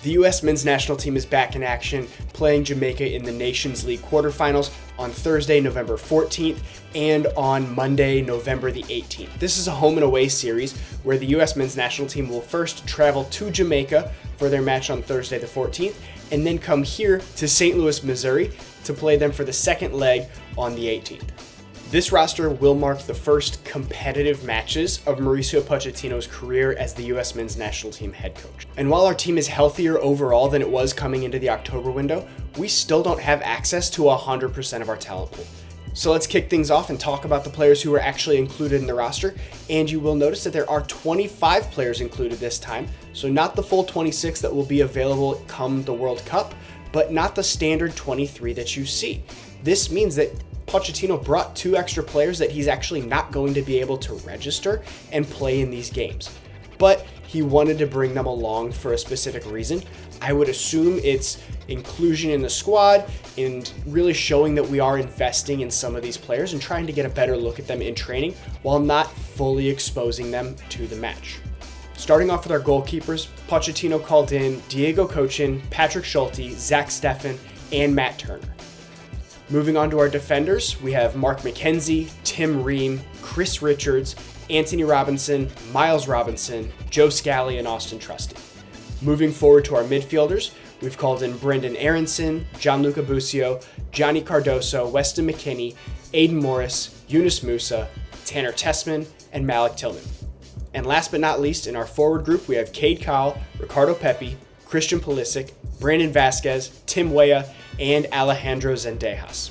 The U.S. men's national team is back in action, playing Jamaica in the Nations League quarterfinals on Thursday, November 14th, and on Monday, November the 18th. This is a home and away series where the U.S. men's national team will first travel to Jamaica for their match on Thursday the 14th, and then come here to St. Louis, Missouri to play them for the second leg on the 18th. This roster will mark the first competitive matches of Mauricio Pochettino's career as the U.S. men's national team head coach. And while our team is healthier overall than it was coming into the October window, we still don't have access to 100% of our talent pool. So let's kick things off and talk about the players who are actually included in the roster. And you will notice that there are 25 players included this time. So not the full 26 that will be available come the World Cup, but not the standard 23 that you see. This means that Pochettino brought 2 extra players that he's actually not going to be able to register and play in these games. But he wanted to bring them along for a specific reason. I would assume it's inclusion in the squad and really showing that we are investing in some of these players and trying to get a better look at them in training while not fully exposing them to the match. Starting off with our goalkeepers, Pochettino called in Diego Cochin, Patrick Schulte, Zach Steffen, and Matt Turner. Moving on to our defenders, we have Mark McKenzie, Tim Ream, Chris Richards, Anthony Robinson, Miles Robinson, Joe Scally, and Austin Trusty. Moving forward to our midfielders, we've called in Brendan Aronson, Gianluca Busio, Johnny Cardoso, Weston McKinney, Aiden Morris, Yunus Musa, Tanner Tessman, and Malik Tillman. And last but not least, in our forward group, we have Cade Cowell, Ricardo Pepi, Christian Pulisic, Brandon Vasquez, Tim Weah, and Alejandro Zendejas.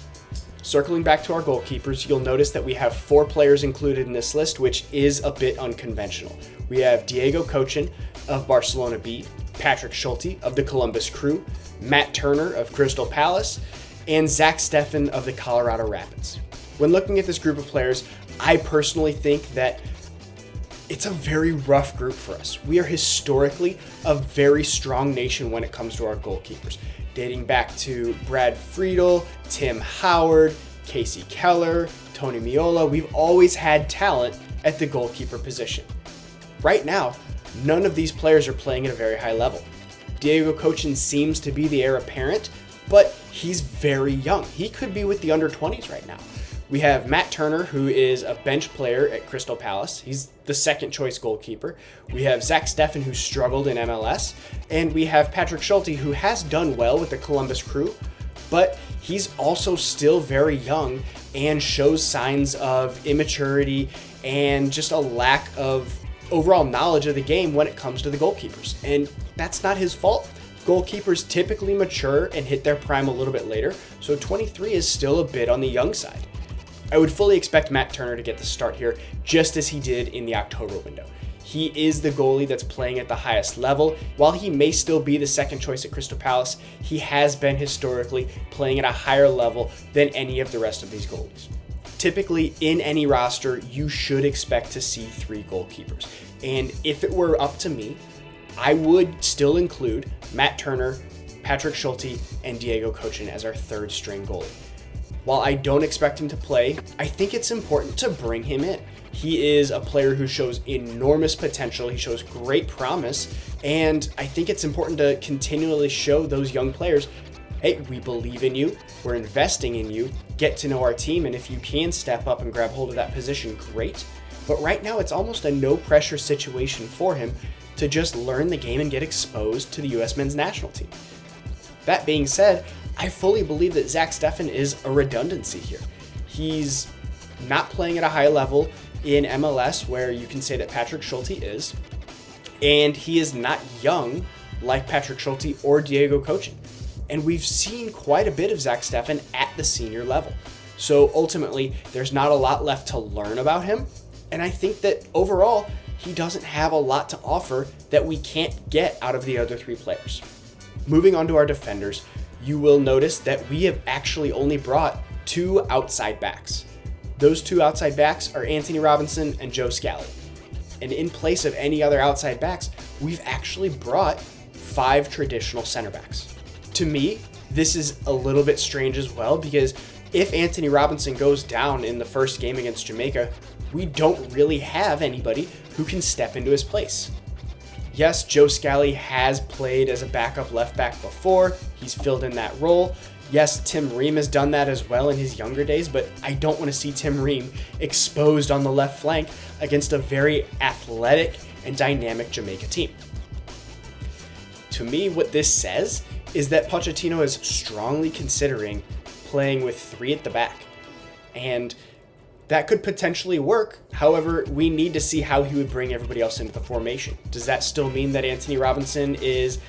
Circling back to our goalkeepers, you'll notice that we have 4 players included in this list, which is a bit unconventional. We have Diego Cochin of Barcelona B, Patrick Schulte of the Columbus Crew, Matt Turner of Crystal Palace, and Zach Steffen of the Colorado Rapids. When looking at this group of players, I personally think that it's a very rough group for us. We are historically a very strong nation when it comes to our goalkeepers, dating back to Brad Friedel, Tim Howard, Casey Keller, Tony Meola. We've always had talent at the goalkeeper position. Right now, none of these players are playing at a very high level. Diego Cochin seems to be the heir apparent, but he's very young. He could be with the under-20s right now. We have Matt Turner, who is a bench player at Crystal Palace. He's the second choice goalkeeper. We have Zach Steffen, who struggled in MLS. And we have Patrick Schulte, who has done well with the Columbus Crew, but he's also still very young and shows signs of immaturity and just a lack of overall knowledge of the game when it comes to the goalkeepers. And that's not his fault. Goalkeepers typically mature and hit their prime a little bit later, so 23 is still a bit on the young side. I would fully expect Matt Turner to get the start here, just as he did in the October window. He is the goalie that's playing at the highest level. While he may still be the second choice at Crystal Palace, he has been historically playing at a higher level than any of the rest of these goalies. Typically, in any roster, you should expect to see 3 goalkeepers. And if it were up to me, I would still include Matt Turner, Patrick Schulte, and Diego Cochin as our third string goalie. While I don't expect him to play, I think it's important to bring him in. He is a player who shows enormous potential, he shows great promise, and I think it's important to continually show those young players, hey, we believe in you, we're investing in you, get to know our team, and if you can step up and grab hold of that position, great. But right now, it's almost a no-pressure situation for him to just learn the game and get exposed to the U.S. men's national team. That being said, I fully believe that Zach Steffen is a redundancy here. He's not playing at a high level in MLS, where you can say that Patrick Schulte is, and he is not young like Patrick Schulte or Diego Cochin. And we've seen quite a bit of Zach Steffen at the senior level. So ultimately, there's not a lot left to learn about him, and I think that overall, he doesn't have a lot to offer that we can't get out of the other 3 players. Moving on to our defenders, you will notice that we have actually only brought 2 outside backs. Those 2 outside backs are Anthony Robinson and Joe Scally. And in place of any other outside backs, we've actually brought 5 traditional center backs. To me, this is a little bit strange as well, because if Anthony Robinson goes down in the first game against Jamaica, we don't really have anybody who can step into his place. Yes, Joe Scally has played as a backup left back before. He's filled in that role. Yes, Tim Ream has done that as well in his younger days, but I don't want to see Tim Ream exposed on the left flank against a very athletic and dynamic Jamaica team. To me, what this says is that Pochettino is strongly considering playing with 3 at the back. And that could potentially work. However, we need to see how he would bring everybody else into the formation. Does that still mean that Anthony Robinson is,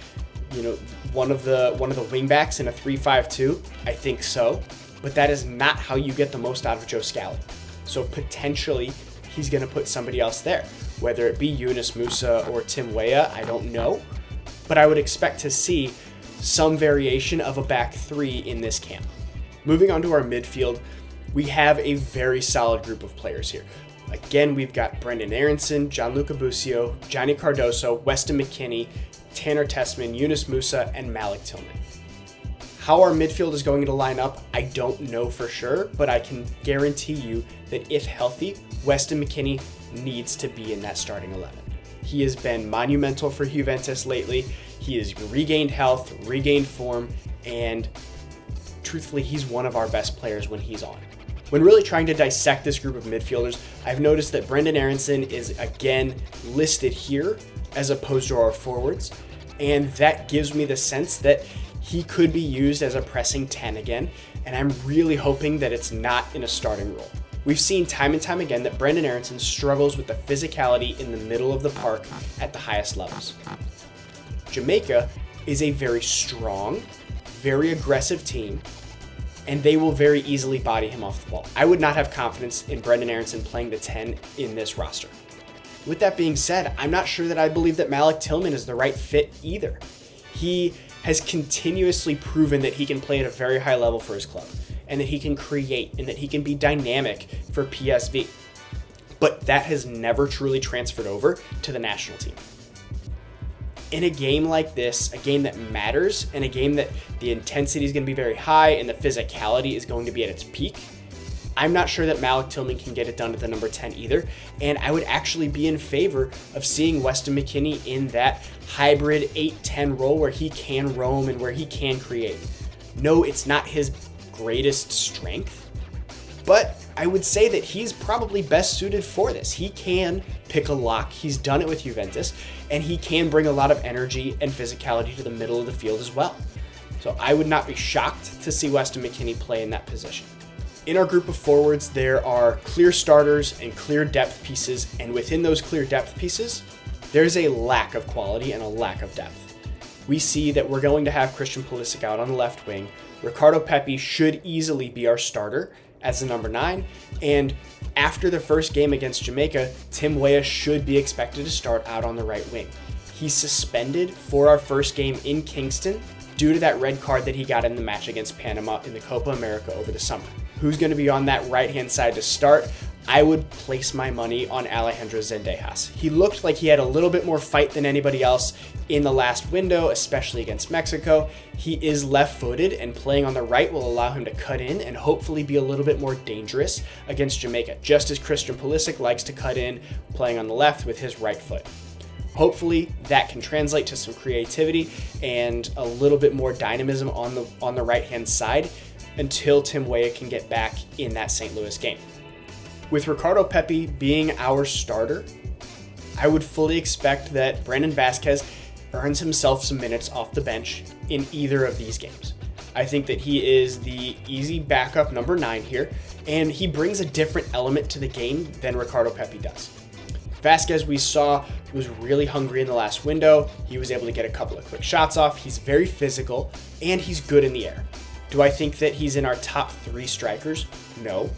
one of the wingbacks in a 3-5-2? I think so. But that is not how you get the most out of Joe Scally. So potentially, he's going to put somebody else there. Whether it be Yunus Musa or Tim Weah, I don't know. But I would expect to see some variation of a back 3 in this camp. Moving on to our midfield, we have a very solid group of players here. Again, we've got Brendan Aronson, Gianluca Busio, Johnny Cardoso, Weston McKennie, Tanner Tessman, Yunus Musa, and Malik Tillman. How our midfield is going to line up, I don't know for sure, but I can guarantee you that if healthy, Weston McKennie needs to be in that starting 11. He has been monumental for Juventus lately. He has regained health, regained form, and truthfully, he's one of our best players when he's on. When really trying to dissect this group of midfielders, I've noticed that Brendan Aronson is again listed here as opposed to our forwards, and that gives me the sense that he could be used as a pressing 10 again, and I'm really hoping that it's not in a starting role. We've seen time and time again that Brendan Aronson struggles with the physicality in the middle of the park at the highest levels. Jamaica is a very strong, very aggressive team, and they will very easily body him off the ball. I would not have confidence in Brendan Aronson playing the 10 in this roster. With that being said, I'm not sure that I believe that Malik Tillman is the right fit either. He has continuously proven that he can play at a very high level for his club, and that he can create, and that he can be dynamic for PSV. But that has never truly transferred over to the national team. In a game like this, a game that matters, and a game that the intensity is going to be very high and the physicality is going to be at its peak, I'm not sure that Malik Tillman can get it done at the number 10 either, and I would actually be in favor of seeing Weston McKennie in that hybrid 8-10 role where he can roam and where he can create. No, it's not his greatest strength, but I would say that he's probably best suited for this. He can pick a lock. He's done it with Juventus, and he can bring a lot of energy and physicality to the middle of the field as well. So I would not be shocked to see Weston McKennie play in that position. In our group of forwards, there are clear starters and clear depth pieces, and within those clear depth pieces, there's a lack of quality and a lack of depth. We see that we're going to have Christian Pulisic out on the left wing. Ricardo Pepi should easily be our starter as the number 9, and after the first game against Jamaica, Tim Weah should be expected to start out on the right wing. He's suspended for our first game in Kingston due to that red card that he got in the match against Panama in the Copa America over the summer. Who's going to be on that right-hand side to start? I would place my money on Alejandro Zendejas. He looked like he had a little bit more fight than anybody else in the last window, especially against Mexico. He is left-footed, and playing on the right will allow him to cut in and hopefully be a little bit more dangerous against Jamaica, just as Christian Pulisic likes to cut in playing on the left with his right foot. Hopefully that can translate to some creativity and a little bit more dynamism on the right-hand side until Tim Weah can get back in that St. Louis game. With Ricardo Pepi being our starter, I would fully expect that Brandon Vasquez earns himself some minutes off the bench in either of these games. I think that he is the easy backup number 9 here, and he brings a different element to the game than Ricardo Pepi does. Vasquez, we saw, was really hungry in the last window. He was able to get a couple of quick shots off. He's very physical, and he's good in the air. Do I think that he's in our top 3 strikers? No.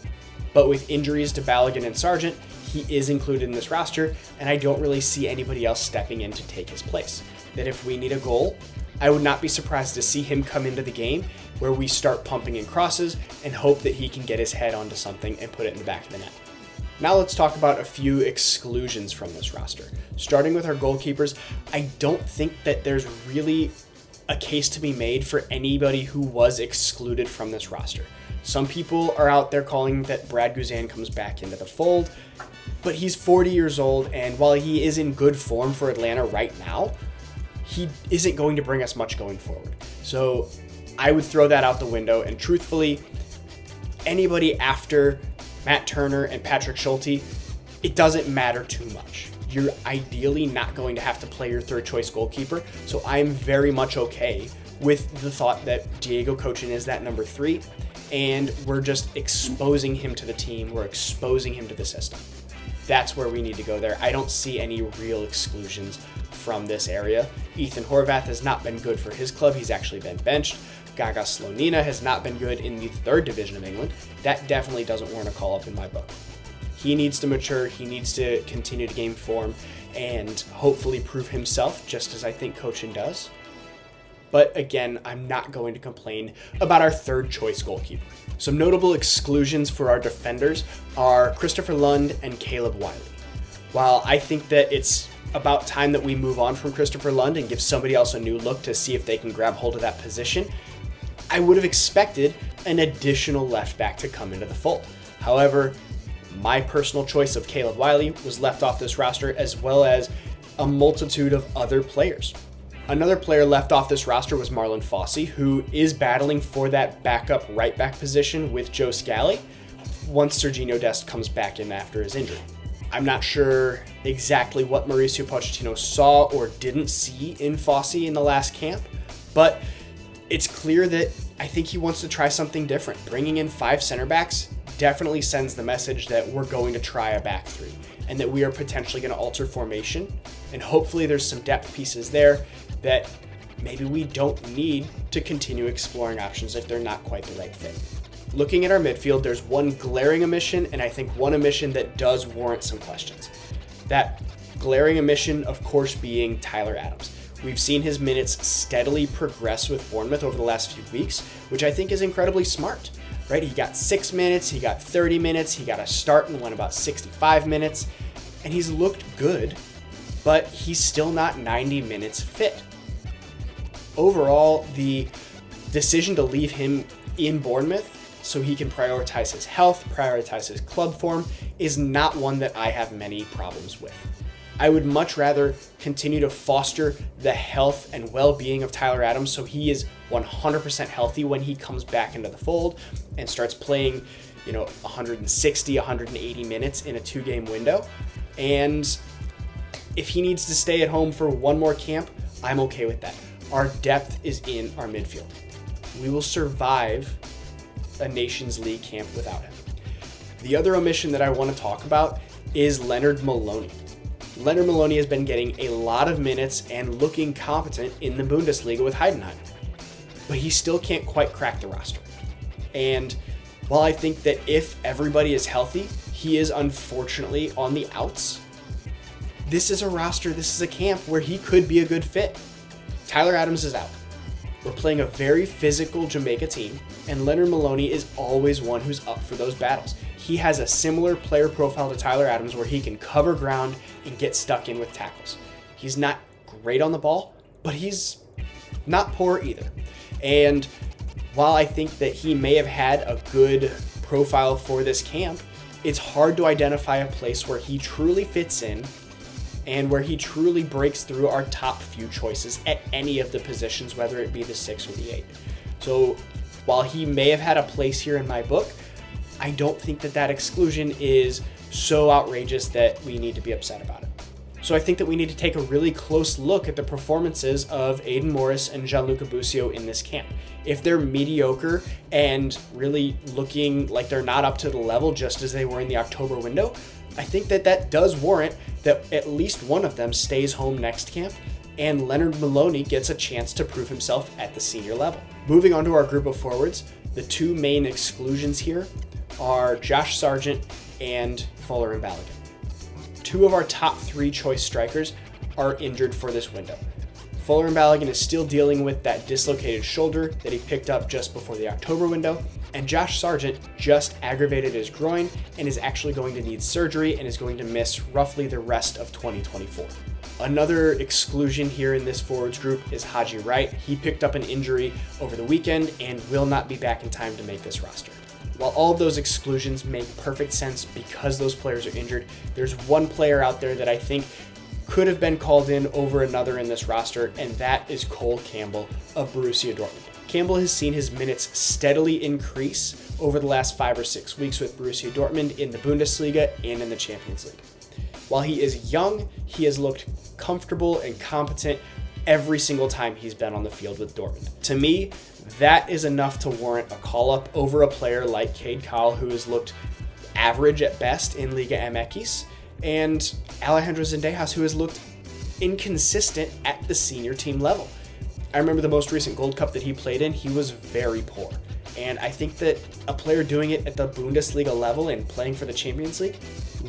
But with injuries to Balogun and Sargent, he is included in this roster, and I don't really see anybody else stepping in to take his place. That if we need a goal, I would not be surprised to see him come into the game where we start pumping in crosses and hope that he can get his head onto something and put it in the back of the net. Now let's talk about a few exclusions from this roster. Starting with our goalkeepers, I don't think that there's really a case to be made for anybody who was excluded from this roster. Some people are out there calling that Brad Guzan comes back into the fold, but he's 40 years old, and while he is in good form for Atlanta right now, he isn't going to bring us much going forward. So I would throw that out the window, and truthfully, anybody after Matt Turner and Patrick Schulte, it doesn't matter too much. You're ideally not going to have to play your third choice goalkeeper, so I'm very much okay with the thought that Diego Cochin is that number 3, and we're just exposing him to the team, we're exposing him to the system. That's where we need to go there. I don't see any real exclusions from this area. Ethan Horvath has not been good for his club. He's actually been benched. Gaga Slonina has not been good in the 3rd division of England. That definitely doesn't warrant a call-up in my book. He needs to mature. He needs to continue to gain form and hopefully prove himself, just as I think Cochin does. But again, I'm not going to complain about our 3rd choice goalkeeper. Some notable exclusions for our defenders are Christopher Lund and Caleb Wiley. While I think that it's about time that we move on from Christopher Lund and give somebody else a new look to see if they can grab hold of that position, I would have expected an additional left back to come into the fold. However, my personal choice of Caleb Wiley was left off this roster, as well as a multitude of other players. Another player left off this roster was Marlon Fossey, who is battling for that backup right back position with Joe Scally once Serginho Dest comes back in after his injury. I'm not sure exactly what Mauricio Pochettino saw or didn't see in Fossey in the last camp, but it's clear that I think he wants to try something different. Bringing in 5 center backs definitely sends the message that we're going to try a back 3 and that we are potentially going to alter formation, and hopefully there's some depth pieces there that maybe we don't need to continue exploring options if they're not quite the right fit. Looking at our midfield, there's one glaring omission, and I think one omission that does warrant some questions. That glaring omission, of course, being Tyler Adams. We've seen his minutes steadily progress with Bournemouth over the last few weeks, which I think is incredibly smart, right? He got 6 minutes, he got 30 minutes, he got a start and went about 65 minutes, and he's looked good, but he's still not 90 minutes fit. Overall, the decision to leave him in Bournemouth so he can prioritize his health, prioritize his club form, is not one that I have many problems with. I would much rather continue to foster the health and well-being of Tyler Adams so he is 100% healthy when he comes back into the fold and starts playing, 160, 180 minutes in a 2-game window. And if he needs to stay at home for one more camp, I'm okay with that. Our depth is in our midfield. We will survive a Nations League camp without him. The other omission that I want to talk about is Leonard Maloney. Leonard Maloney has been getting a lot of minutes and looking competent in the Bundesliga with Heidenheim, but he still can't quite crack the roster. And while I think that if everybody is healthy, he is unfortunately on the outs, this is a roster, this is a camp where he could be a good fit. Tyler Adams is out. We're playing a very physical Jamaica team, and Leonard Maloney is always one who's up for those battles. He has a similar player profile to Tyler Adams where he can cover ground and get stuck in with tackles. He's not great on the ball, but he's not poor either. And while I think that he may have had a good profile for this camp, it's hard to identify a place where he truly fits in and where he truly breaks through our top few choices at any of the positions, whether it be the 6 or the 8. So while he may have had a place here in my book, I don't think that exclusion is so outrageous that we need to be upset about it. So I think that we need to take a really close look at the performances of Aidan Morris and Gianluca Busio in this camp. If they're mediocre and really looking like they're not up to the level just as they were in the October window, I think that does warrant that at least one of them stays home next camp and Leonard Maloney gets a chance to prove himself at the senior level. Moving on to our group of forwards, the 2 main exclusions here are Josh Sargent and Fuller and Balogun. 2 of our top 3 choice strikers are injured for this window. Fuller and Balogun is still dealing with that dislocated shoulder that he picked up just before the October window, and Josh Sargent just aggravated his groin and is actually going to need surgery and is going to miss roughly the rest of 2024. Another exclusion here in this forwards group is Haji Wright. He picked up an injury over the weekend and will not be back in time to make this roster. While all of those exclusions make perfect sense because those players are injured, there's one player out there that I think could have been called in over another in this roster, and that is Cole Campbell of Borussia Dortmund. Campbell has seen his minutes steadily increase over the last 5 or 6 weeks with Borussia Dortmund in the Bundesliga and in the Champions League. While he is young, he has looked comfortable and competent every single time he's been on the field with Dortmund. To me, that is enough to warrant a call-up over a player like Cade Cowell, who has looked average at best in Liga MX, and Alejandro Zendejas, who has looked inconsistent at the senior team level. I remember the most recent Gold Cup that he played in, he was very poor. And I think that a player doing it at the Bundesliga level and playing for the Champions League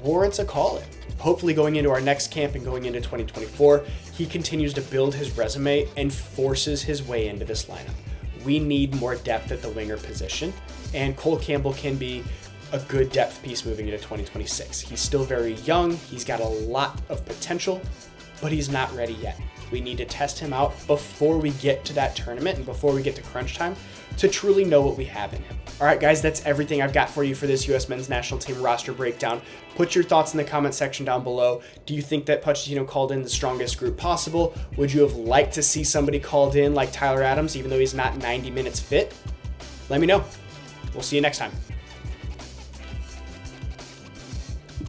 warrants a call-in. Hopefully going into our next camp and going into 2024, he continues to build his resume and forces his way into this lineup. We need more depth at the winger position, and Cole Campbell can be a good depth piece moving into 2026. He's still very young, he's got a lot of potential, but he's not ready yet. We need to test him out before we get to that tournament and before we get to crunch time to truly know what we have in him. All right, guys, that's everything I've got for you for this U.S. men's national team roster breakdown. Put your thoughts in the comment section down below. Do you think that Pochettino called in the strongest group possible? Would you have liked to see somebody called in like Tyler Adams, even though he's not 90 minutes fit? Let me know. We'll see you next time.